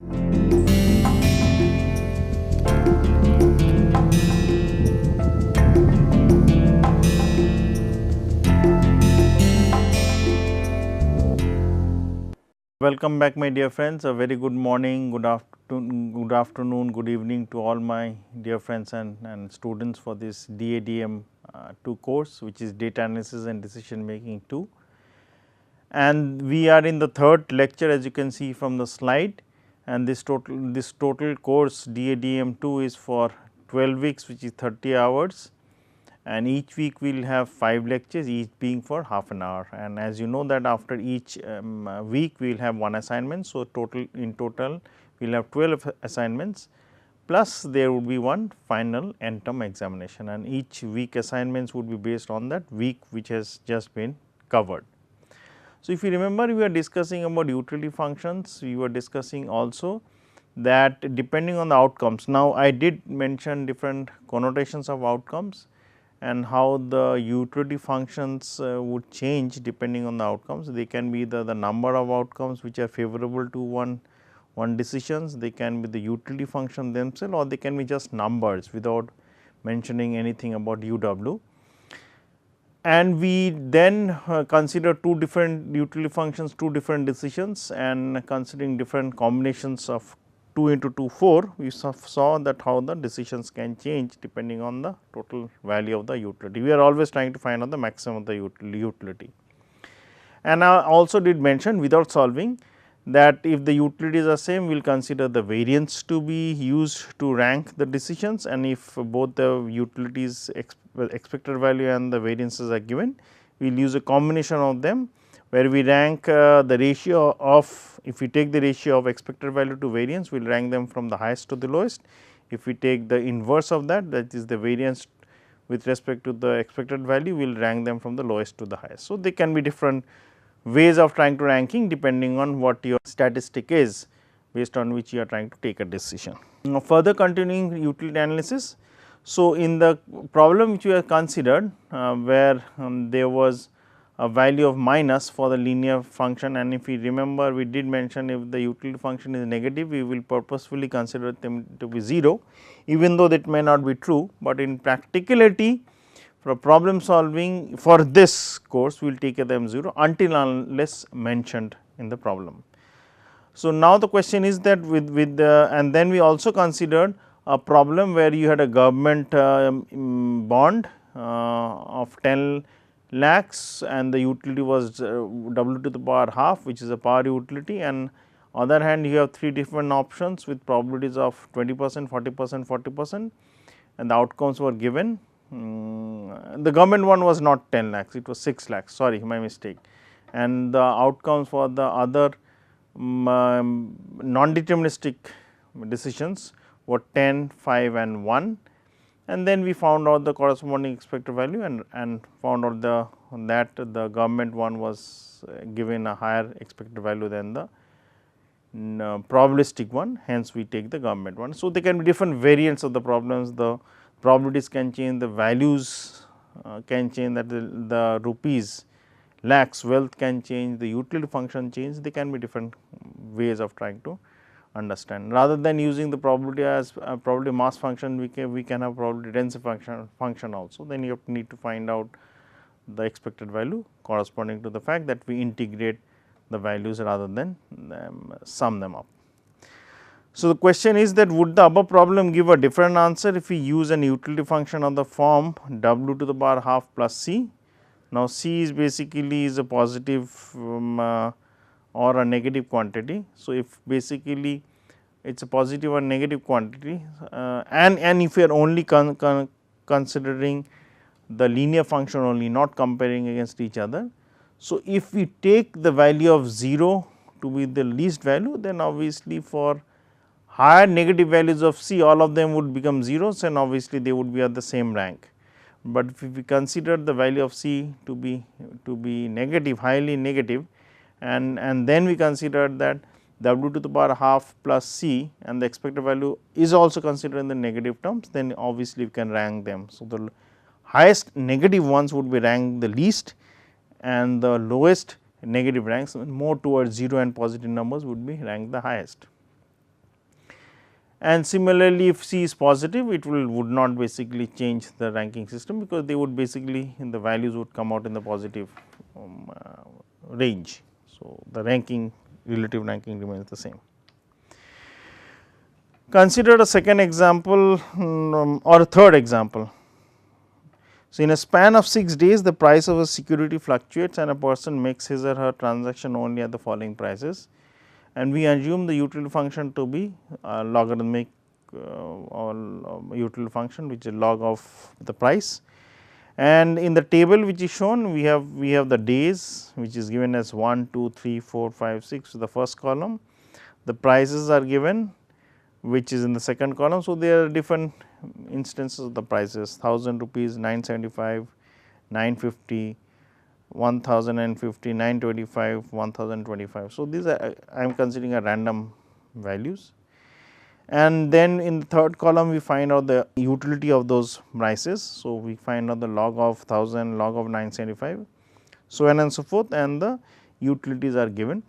Welcome back, my dear friends. A very good morning, good afternoon, good evening to all my dear friends and students for this DADM 2 course, which is Data Analysis and Decision Making 2. And we are in the third lecture, as you can see from the slide, and this total course DADM 2 is for 12 weeks, which is 30 hours. And each week we will have 5 lectures, each being for half an hour, and as you know that after each week we will have one assignment. So, in total we will have 12 assignments, plus there would be one final end term examination, and each week assignments would be based on that week which has just been covered. So, if you remember, we were discussing about utility functions, we were discussing also that depending on the outcomes. Now, I did mention different connotations of outcomes and how the utility functions would change depending on the outcomes. They can be the number of outcomes which are favorable to one decisions, they can be the utility function themselves, or they can be just numbers without mentioning anything about UW. And we then consider two different utility functions, two different decisions, and considering different combinations of 2 into 2 4, we saw that how the decisions can change depending on the total value of the utility. We are always trying to find out the maximum of the utility. And I also did mention without solving that if the utilities are same, we will consider the variance to be used to rank the decisions, and if both the utilities expected value and the variances are given, we will use a combination of them where we rank the ratio of, if we take the ratio of expected value to variance, we will rank them from the highest to the lowest. If we take the inverse of that, that is the variance with respect to the expected value, we will rank them from the lowest to the highest. So, they can be different ways of trying to ranking depending on what your statistic is, based on which you are trying to take a decision. Now, further continuing utility analysis. So, in the problem which we have considered where there was a value of minus for the linear function, and if we remember, we did mention if the utility function is negative, we will purposefully consider them to be 0, even though that may not be true, but in practicality for problem solving for this course we will take them 0 until unless mentioned in the problem. So, now the question is that with the, and then we also considered a problem where you had a government bond of 10 lakhs and the utility was W to the power half, which is a power utility, and other hand you have 3 different options with probabilities of 20%, 40%, 40%, and the outcomes were given. The government one was not 10 lakhs, it was 6 lakhs, sorry, my mistake, and the outcomes for the other non-deterministic decisions were 10, 5 and 1, and then we found out the corresponding expected value and found out that the government one was given a higher expected value than the probabilistic one, hence we take the government one. So, there can be different variants of the problems, the probabilities can change, the values can change, that the rupees lakhs wealth can change, the utility function change, they can be different ways of trying to understand. Rather than using the probability as a probability mass function, we can have probability density function also, then you need to find out the expected value corresponding to the fact that we integrate the values rather than sum them up. So, the question is that would the above problem give a different answer if we use an utility function of the form W to the power half plus C. Now, C is basically is a positive or a negative quantity. So, if basically it is a positive or negative quantity and if we are only considering the linear function only, not comparing against each other. So, if we take the value of 0 to be the least value, then obviously for higher negative values of C, all of them would become zeros and obviously they would be at the same rank. But if we consider the value of C to be negative, highly negative, and then we consider that W to the power half plus C and the expected value is also considered in the negative terms, then obviously we can rank them. So, the highest negative ones would be ranked the least and the lowest negative ranks more towards 0 and positive numbers would be ranked the highest. And similarly, if C is positive, it would not basically change the ranking system, because they would basically the values would come out in the positive range. So, the ranking relative ranking remains the same. Consider a second example or a third example. So, in a span of 6 days, the price of a security fluctuates and a person makes his or her transaction only at the following prices, and we assume the utility function to be logarithmic or utility function, which is log of the price. And in the table which is shown, we have the days, which is given as 1, 2, 3, 4, 5, 6. So, the first column, the prices are given, which is in the second column. So, there are different instances of the prices: 1000 rupees, 975, 950, 1050, 925, 1025. So, these are I am considering a random values. And then in the third column, we find out the utility of those prices. So, we find out the log of 1000, log of 975, so on and so forth, and the utilities are given.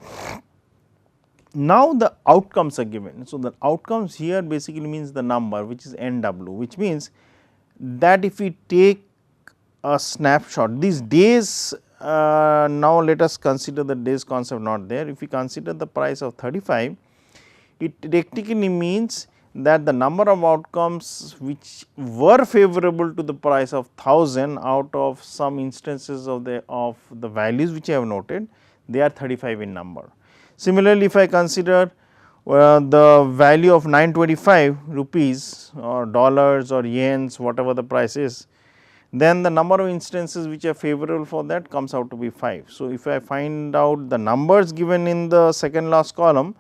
Now, the outcomes are given. So, the outcomes here basically means the number, which is NW, which means that if we take a snapshot, these days, now let us consider the days concept not there. If we consider the price of 35, it technically means that the number of outcomes which were favorable to the price of 1000 out of some instances of the values which I have noted, they are 35 in number. Similarly, if I consider the value of 925 rupees or dollars or yens, whatever the price is, then the number of instances which are favorable for that comes out to be 5. So, if I find out the numbers given in the second last column,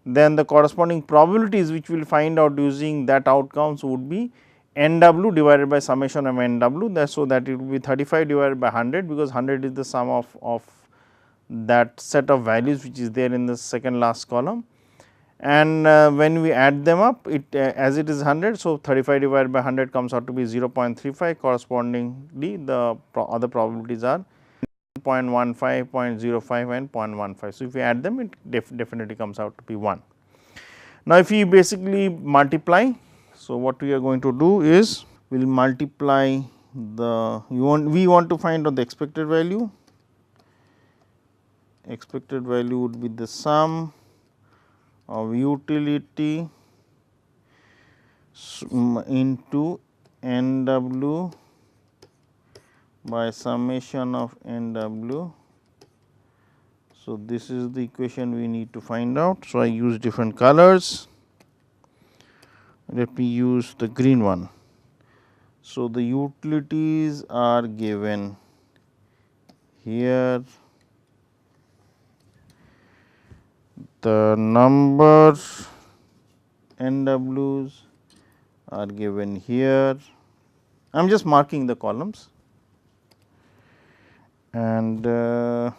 then the corresponding probabilities which we will find out using that outcomes would be NW divided by summation of NW. So, that it will be 35 divided by 100, because 100 is the sum of that set of values which is there in the second last column. And when we add them up, it as it is 100. So, 35 divided by 100 comes out to be 0.35, correspondingly the other probabilities are 0.15, 0.05 and 0.15. So, if we add them, it definitely comes out to be 1. Now, if we basically multiply, so what we are going to do is we will multiply the we want to find out the expected value. Expected value would be the sum of utility into NW by summation of NW. So, this is the equation we need to find out. So, I use different colors. Let me use the green one. So, the utilities are given here, the number NWs are given here. I am just marking the columns, and the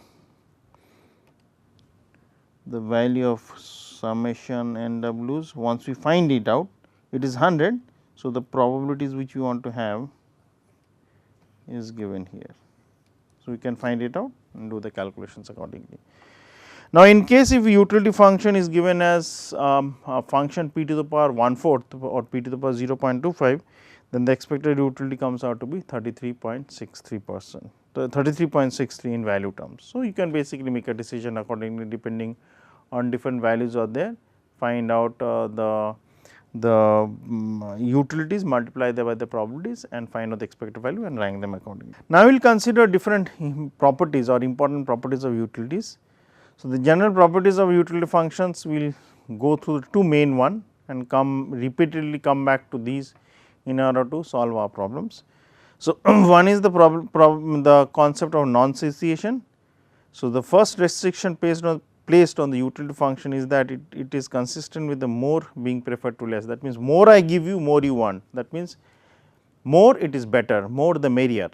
value of summation NWs, once we find it out, it is 100. So, the probabilities which we want to have is given here. So, we can find it out and do the calculations accordingly. Now, in case if utility function is given as a function p to the power 1/4 or p to the power 0.25, then the expected utility comes out to be 33.63%, 33.63 in value terms. So, you can basically make a decision accordingly, depending on different values are there, find out the utilities, multiply them by the probabilities and find out the expected value and rank them accordingly. Now, we will consider different properties or important properties of utilities. So, the general properties of utility functions will go through the two main one and repeatedly come back to these in order to solve our problems. So, one is the concept of non-cessation. So, the first restriction placed on the utility function is that it is consistent with the more being preferred to less. That means, more I give you, more you want. That means, more it is better, more the merrier.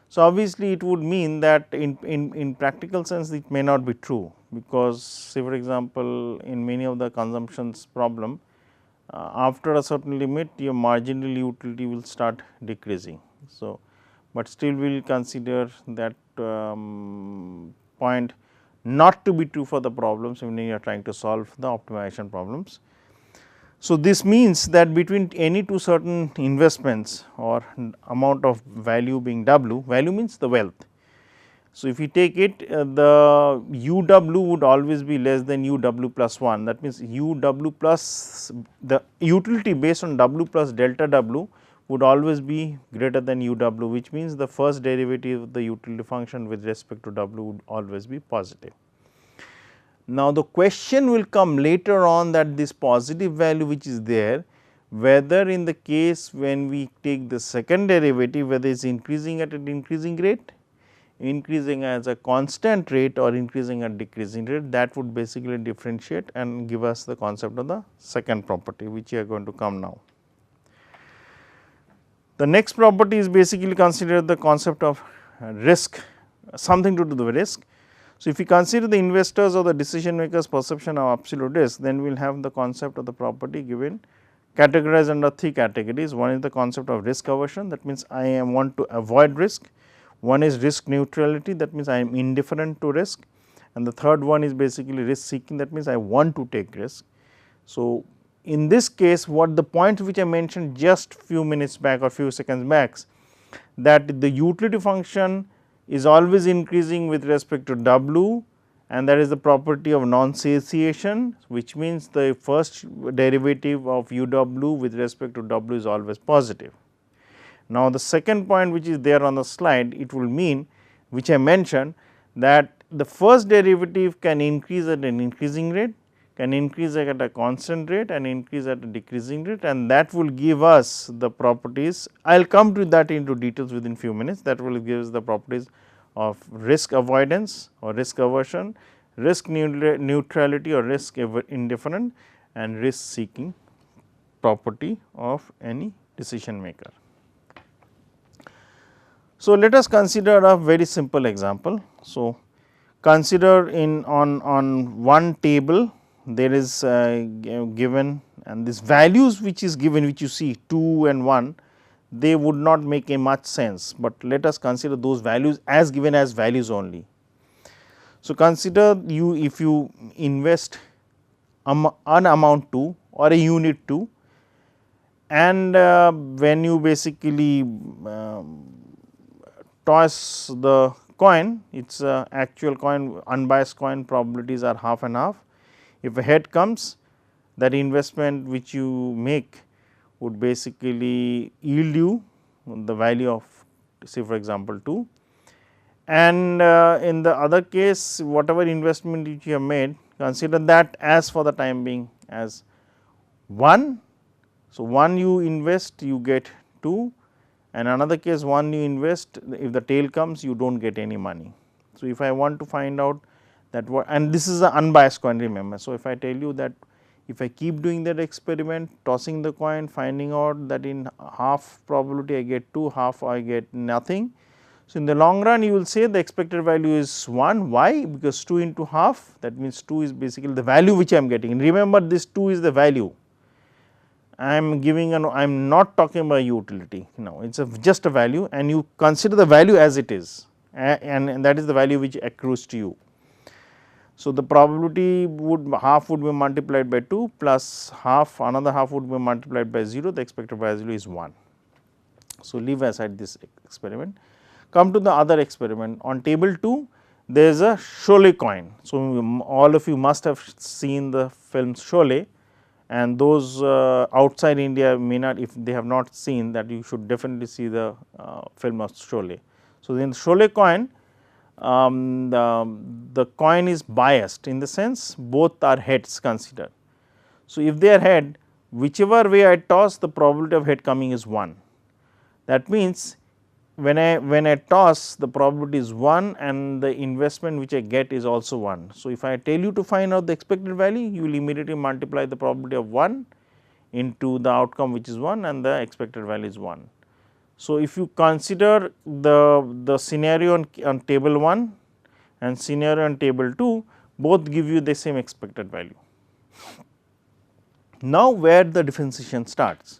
So, obviously, it would mean that in practical sense it may not be true, because say for example, in many of the consumptions problem, after a certain limit your marginal utility will start decreasing. So, but still we will consider that point not to be true for the problems when you are trying to solve the optimization problems. So, this means that between any two certain investments or amount of value being W, value means the wealth. So, if you take it the UW would always be less than UW plus 1, that means UW plus the utility based on W plus delta W would always be greater than UW, which means the first derivative of the utility function with respect to W would always be positive. Now, the question will come later on that this positive value which is there, whether in the case when we take the second derivative, whether it is increasing at an increasing rate, increasing as a constant rate or increasing at decreasing rate, that would basically differentiate and give us the concept of the second property, which we are going to come now. The next property is basically consider the concept of risk, something to do with risk. So, if we consider the investors or the decision makers perception of absolute risk, then we will have the concept of the property given categorized under three categories. One is the concept of risk aversion, that means I want to avoid risk. One is risk neutrality, that means I am indifferent to risk, and the third one is basically risk seeking, that means I want to take risk. So, in this case what the point which I mentioned just few minutes back or few seconds back, that the utility function is always increasing with respect to W, and that is the property of non-satiation, which means the first derivative of UW with respect to W is always positive. Now, the second point which is there on the slide, it will mean which I mentioned that the first derivative can increase at an increasing rate, can increase at a constant rate and increase at a decreasing rate, and that will give us the properties. I will come to that into details within few minutes. That will give us the properties of risk avoidance or risk aversion, risk neutrality or risk indifferent, and risk seeking property of any decision maker. So, let us consider a very simple example. So, consider on one table there is given, and these values which is given, which you see 2 and 1, they would not make a much sense, but let us consider those values as given as values only. So, consider you if you invest an amount 2 or a unit 2, and when you basically toss the coin, it is actual coin, unbiased coin, probabilities are half and half. If a head comes, that investment which you make would basically yield you the value of say for example 2, and in the other case whatever investment which you have made, consider that as for the time being as 1. So, 1 you invest you get 2, and another case 1 you invest, if the tail comes you do not get any money. So, if I want to find out that what, and this is an unbiased coin, remember. So, if I tell you that if I keep doing that experiment, tossing the coin, finding out that in half probability I get 2, half I get nothing. So, in the long run you will say the expected value is 1. Why? Because 2 into half, that means 2 is basically the value which I am getting, and remember this 2 is the value. I am giving an, I am not talking about utility, no, it is just a value, and you consider the value as it is, and that is the value which accrues to you. So, the probability would half would be multiplied by 2 plus half, another half would be multiplied by 0, the expected value is 1. So, leave aside this experiment. Come to the other experiment. On table 2, there is a Sholay coin. So, all of you must have seen the film Sholay, and those outside India may not, if they have not seen that, you should definitely see the film of Sholay. So, in Sholay coin, the coin is biased, in the sense both are heads considered. So, if they are head, whichever way I toss, the probability of head coming is 1. That means, when I toss, the probability is 1 and the investment which I get is also 1. So, if I tell you to find out the expected value, you will immediately multiply the probability of 1 into the outcome which is 1 and the expected value is 1. So, if you consider the scenario on table 1 and scenario on table 2, both give you the same expected value. Now, where the differentiation starts?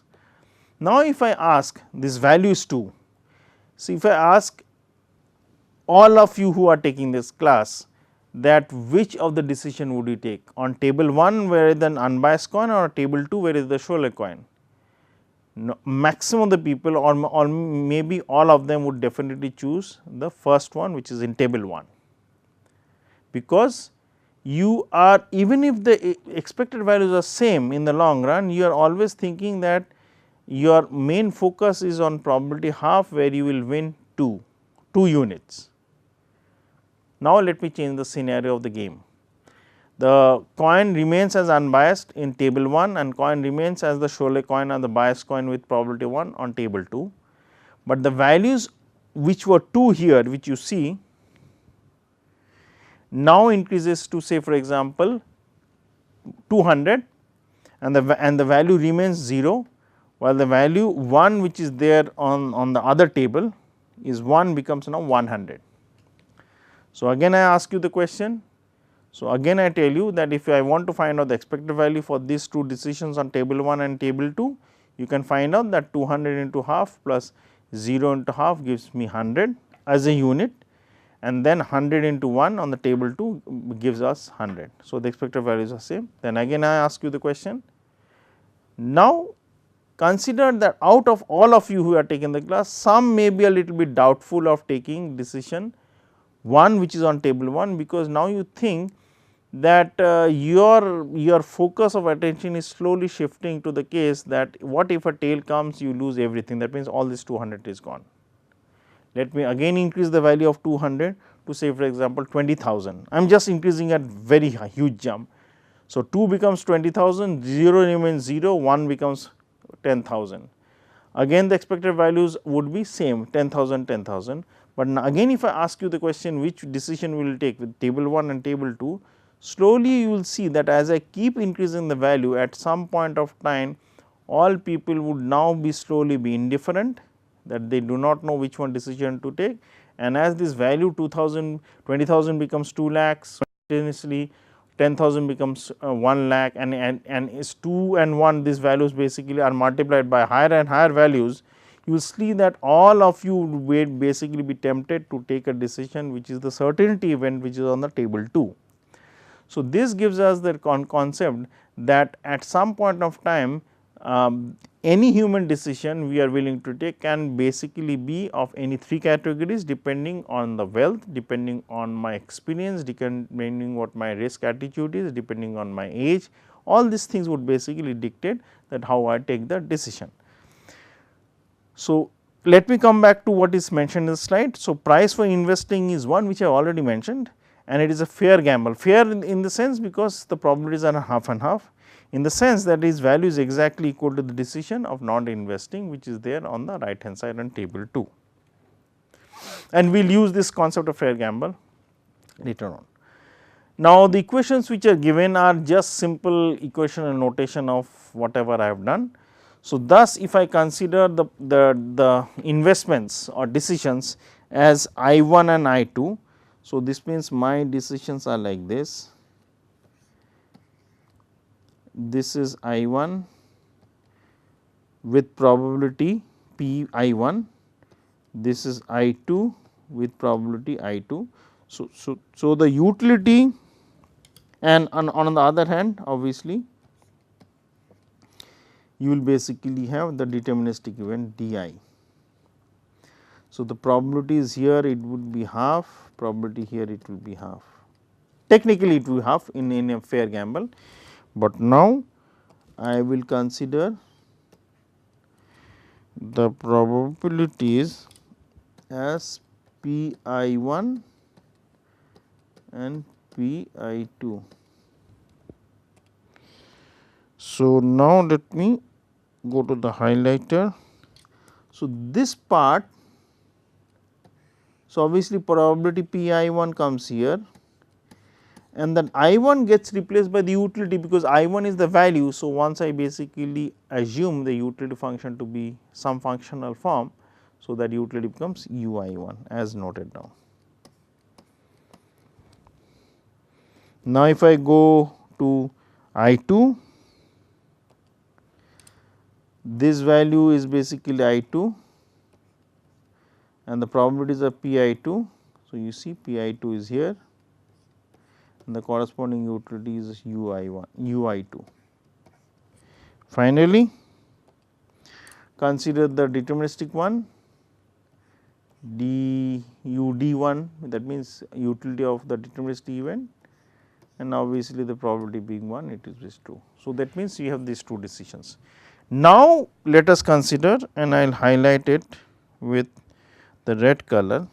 Now, if I ask this value is 2, so if I ask all of you who are taking this class that which of the decision would you take on table 1 where is an unbiased coin or table 2 where is the Scholle coin. No, maximum of the people or maybe all of them would definitely choose the first one, which is in table 1, because you are, even if the expected values are same in the long run, you are always thinking that your main focus is on probability half where you will win 2 units. Now, let me change the scenario of the game. The coin remains as unbiased in table 1 and coin remains as the Scholle coin or the biased coin with probability 1 on table 2, but the values which were 2 here, which you see, now increases to, say for example, 200 and the value remains 0, while the value 1 which is there on the other table is 1 becomes now 100. So, again I ask you the question. So, again I tell you that if I want to find out the expected value for these two decisions on table 1 and table 2, you can find out that 200 into half plus 0 into half gives me 100 as a unit, and then 100 into 1 on the table 2 gives us 100. So, the expected values are same. Then again I ask you the question. Now, consider that out of all of you who are taking the class, some may be a little bit doubtful of taking decision 1 which is on table 1, because now you think that your focus of attention is slowly shifting to the case that what if a tail comes, you lose everything, that means all this 200 is gone. Let me again increase the value of 200 to, say for example, 20,000. I am just increasing at very high, huge jump. So, 2 becomes 20,000, 0 remains 0, 1 becomes 10,000. Again the expected values would be same 10,000, 10,000, but now again if I ask you the question which decision we will take with table 1 and table 2, slowly you will see that as I keep increasing the value, at some point of time all people would now be slowly be indifferent, that they do not know which one decision to take, and as this value 2000, 20,000 becomes 2 lakhs, simultaneously 10,000 becomes 1 lakh, and is 2 and 1, these values basically are multiplied by higher and higher values. You will see that all of you would basically be tempted to take a decision which is the certainty event which is on the table 2. So, this gives us the concept that at some point of time any human decision we are willing to take can basically be of any 3 categories, depending on the wealth, depending on my experience, depending what my risk attitude is, depending on my age. All these things would basically dictate that how I take the decision. So, let me come back to what is mentioned in the slide. So, price for investing is one which I have already mentioned, and it is a fair gamble. Fair in the sense because the probabilities are half and half, in the sense that its value is exactly equal to the decision of not investing, which is there on the right hand side on table 2. And we will use this concept of fair gamble later on. Now, the equations which are given are just simple equation and notation of whatever I have done. So, thus if I consider the investments or decisions as I1 and I2, so this means my decisions are like this. This is I1 with probability P I1, this is I2 with probability I2. So, the utility, and on the other hand obviously you will basically have the deterministic event di. So, the probability is here, it would be half, probability here it will be half. Technically it will be half in a fair gamble, but now I will consider the probabilities as P I1 and P I2. So, now let me go to the highlighter. So, this part, so obviously probability P I1 comes here, and then I1 gets replaced by the utility, because I1 is the value. So, once I basically assume the utility function to be some functional form, so that utility becomes UI1 as noted down. Now, if I go to I2, this value is basically I2 and the probabilities are Pi2. So, you see Pi2 is here and the corresponding utility is UI1, UI2. Finally, consider the deterministic one DUD1, that means utility of the deterministic event, and obviously the probability being 1, it is true. So, that means we have these two decisions. Now, let us consider, and I will highlight it with the red color,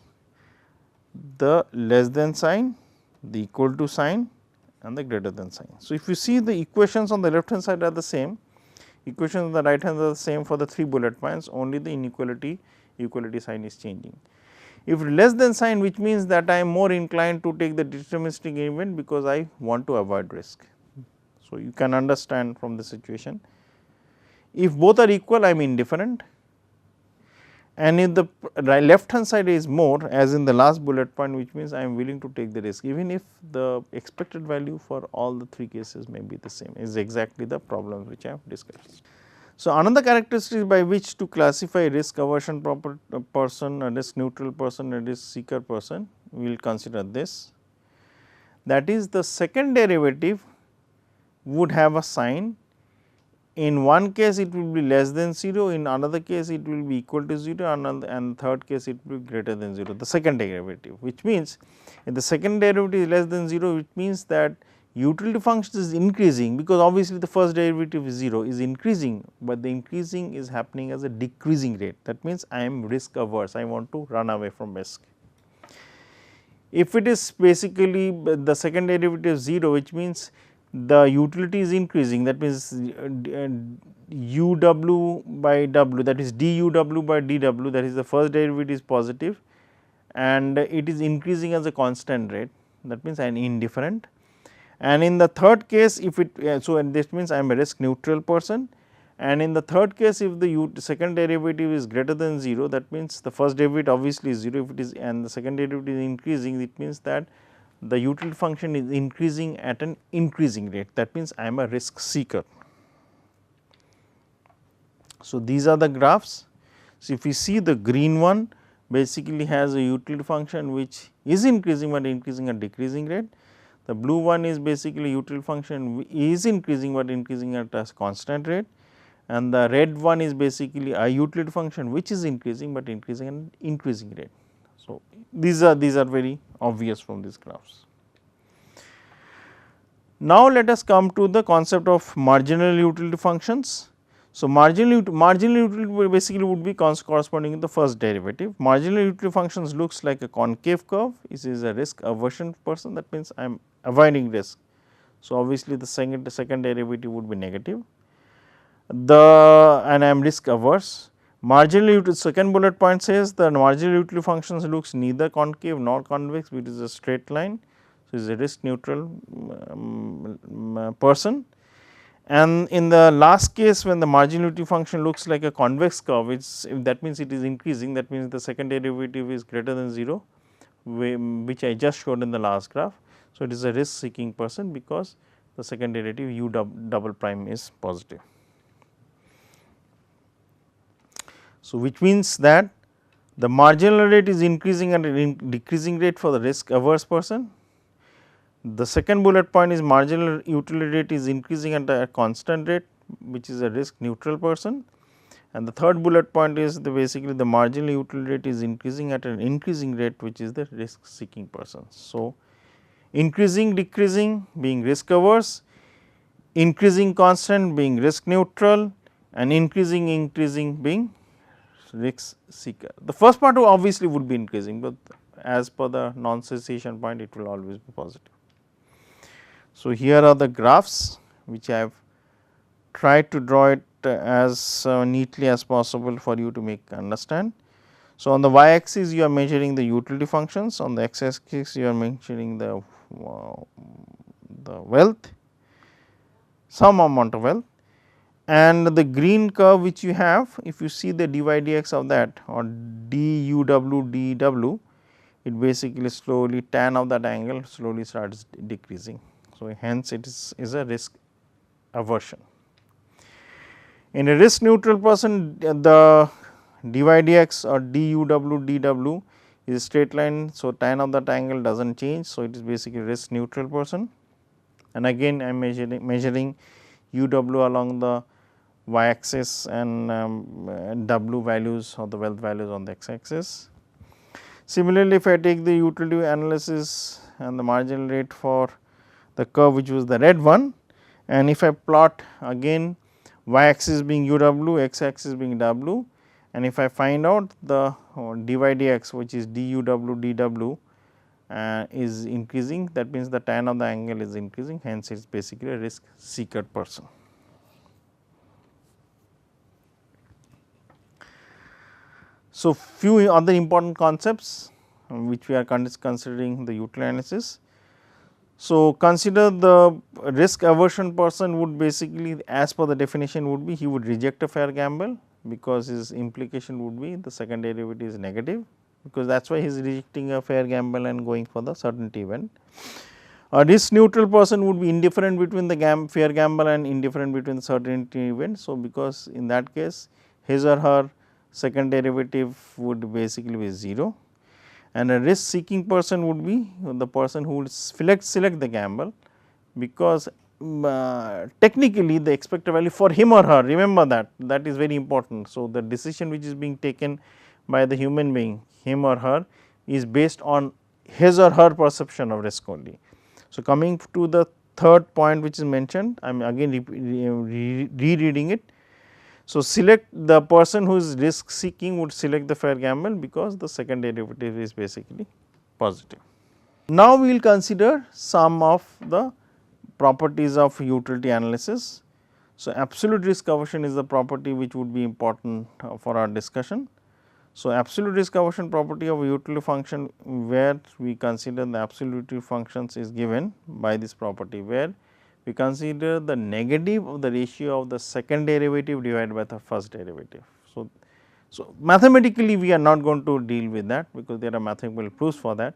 the less than sign, the equal to sign, and the greater than sign. So, if you see the equations on the left hand side are the same, equations on the right hand are the same for the 3 bullet points, only the inequality equality sign is changing. If less than sign, which means that I am more inclined to take the deterministic event because I want to avoid risk. So, you can understand from the situation. If both are equal, I am indifferent, and if the left hand side is more, as in the last bullet point, which means I am willing to take the risk, even if the expected value for all the 3 cases may be the same, is exactly the problem which I have discussed. So, another characteristic by which to classify risk aversion person, a risk neutral person, a risk seeker person, we will consider this. That is, the second derivative would have a sign. In one case it will be less than 0, in another case it will be equal to 0, and third case it will be greater than 0, the second derivative, which means if the second derivative is less than 0, it means that utility function is increasing, because obviously the first derivative is 0, is increasing, but the increasing is happening as a decreasing rate. That means I am risk averse, I want to run away from risk. If it is basically the second derivative is 0, which means the utility is increasing, that means uw by w, that is duw by dw, that is the first derivative is positive and it is increasing as a constant rate, that means I am indifferent. And in the third case, if it so, and this means I am a risk neutral person, and in the third case if the second derivative is greater than 0, that means the first derivative obviously is 0, if it is and the second derivative is increasing, it means that the utility function is increasing at an increasing rate, that means I am a risk seeker. So, these are the graphs. So, if we see the green one basically has a utility function which is increasing, but increasing at decreasing rate. The blue one is basically utility function is increasing, but increasing at a constant rate, and the red one is basically a utility function which is increasing, but increasing at an increasing rate. So, these are very obvious from these graphs. Now, let us come to the concept of marginal utility functions. So, marginal utility basically would be corresponding to the first derivative. Marginal utility functions looks like a concave curve. This is a risk aversion person, that means I am avoiding risk. So, obviously, the second derivative would be negative, and I am risk averse. Marginal utility, second bullet point says the marginal utility functions looks neither concave nor convex, it is a straight line. So, it is a risk neutral person. And in the last case, when the marginal utility function looks like a convex curve, that means it is increasing, that means the second derivative is greater than 0, which I just showed in the last graph. So, it is a risk seeking person because the second derivative u double prime is positive. So, which means that the marginal rate is increasing at a decreasing rate for the risk averse person. The second bullet point is marginal utility rate is increasing at a constant rate, which is a risk neutral person, and the third bullet point is basically the marginal utility rate is increasing at an increasing rate, which is the risk seeking person. So, increasing decreasing being risk averse, increasing constant being risk neutral, and increasing being risk seeker. The first part obviously would be increasing, but as per the non cessation point it will always be positive. So, here are the graphs which I have tried to draw it as neatly as possible for you to make understand. So, on the y axis you are measuring the utility functions, on the x axis you are measuring the wealth, some amount of wealth, and the green curve which you have, if you see the dy dx of that or duw dw, it basically slowly tan of that angle slowly starts decreasing. So, hence it is a risk aversion. In a risk neutral person, the dy dx or duw dw is a straight line. So, tan of that angle does not change. So, it is basically risk neutral person, and again I am measuring UW along the y axis and W values or the wealth values on the x axis. Similarly, if I take the utility analysis and the marginal rate for the curve which was the red one, and if I plot again y axis being UW, x axis being W, and if I find out the dy dx which is duw dw is increasing, that means the tan of the angle is increasing, hence it is basically a risk seeker person. So, few other important concepts which we are considering the utility analysis. So, consider the risk aversion person would basically, as per the definition, would be he would reject a fair gamble, because his implication would be the second derivative is negative, because that is why he is rejecting a fair gamble and going for the certainty event. A risk neutral person would be indifferent between the fair gamble and indifferent between the certainty event. So, because in that case his or her second derivative would basically be 0, and a risk seeking person would be the person who would select the gamble, because technically the expected value for him or her, remember that is very important. So, the decision which is being taken by the human being, him or her, is based on his or her perception of risk only. So, coming to the third point which is mentioned, I am again rereading it. So, select the person who is risk seeking would select the fair gamble, because the second derivative is basically positive. Now, we will consider some of the properties of utility analysis. So, absolute risk aversion is the property which would be important for our discussion. So, absolute risk aversion property of a utility function, where we consider the absolute utility functions is given by this property, where we consider the negative of the ratio of the second derivative divided by the first derivative. So, mathematically we are not going to deal with that, because there are mathematical proofs for that,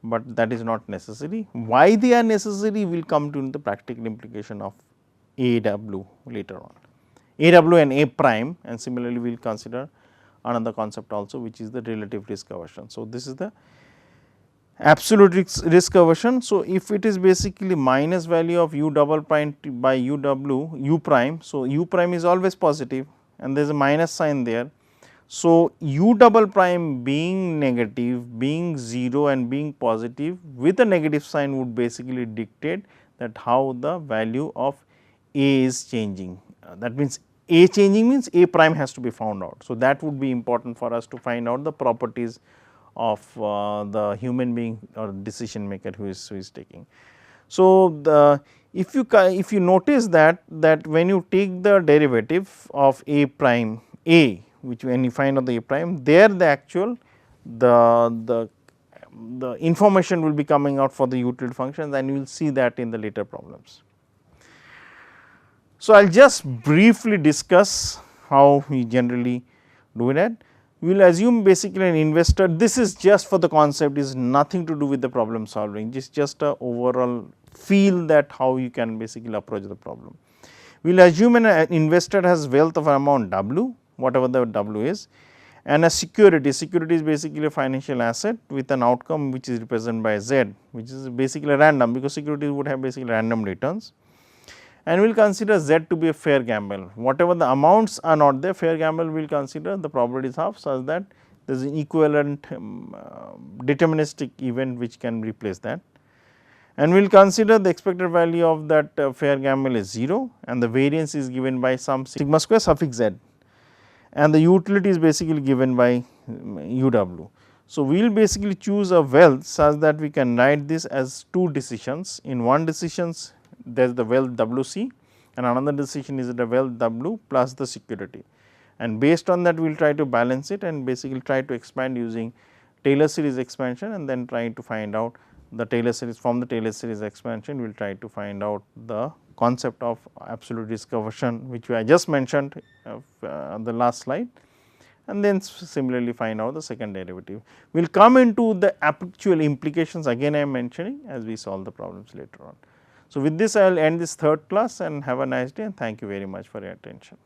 but that is not necessary. Why they are necessary will come to the practical implication of AW later on, AW and A prime, and similarly we will consider another concept also, which is the relative risk aversion. So, this is the absolute risk aversion. So, if it is basically minus value of u double prime by UW u prime, so u prime is always positive and there is a minus sign there. So, u double prime being negative, being 0 and being positive with a negative sign would basically dictate that how the value of A is changing. That means A changing means A prime has to be found out. So, that would be important for us to find out the properties of the human being or decision maker who is taking. So, if you notice that when you take the derivative of A prime A, which when you find out the A prime, there the actual the information will be coming out for the utility functions, and you will see that in the later problems. So, I will just briefly discuss how we generally do that. We will assume basically an investor, this is just for the concept, is nothing to do with the problem solving, it is just a overall feel that how you can basically approach the problem. We will assume an investor has wealth of amount W, whatever the W is, and a security is basically a financial asset with an outcome which is represented by Z, which is basically random, because securities would have basically random returns. And we will consider Z to be a fair gamble, whatever the amounts are not there, fair gamble we will consider the probability is half, such that there is an equivalent deterministic event which can replace that. And we will consider the expected value of that fair gamble is 0, and the variance is given by some sigma square suffix Z, and the utility is basically given by UW. So, we will basically choose a wealth such that we can write this as two decisions. In one decisions there is the wealth WC, and another decision is the wealth W plus the security, and based on that we will try to balance it and basically try to expand using Taylor series expansion, and then try to find out the Taylor series. From the Taylor series expansion we will try to find out the concept of absolute risk aversion, which I just mentioned on the last slide, and then similarly find out the second derivative. We will come into the actual implications again I am mentioning as we solve the problems later on. So, with this I will end this third class and have a nice day, and thank you very much for your attention.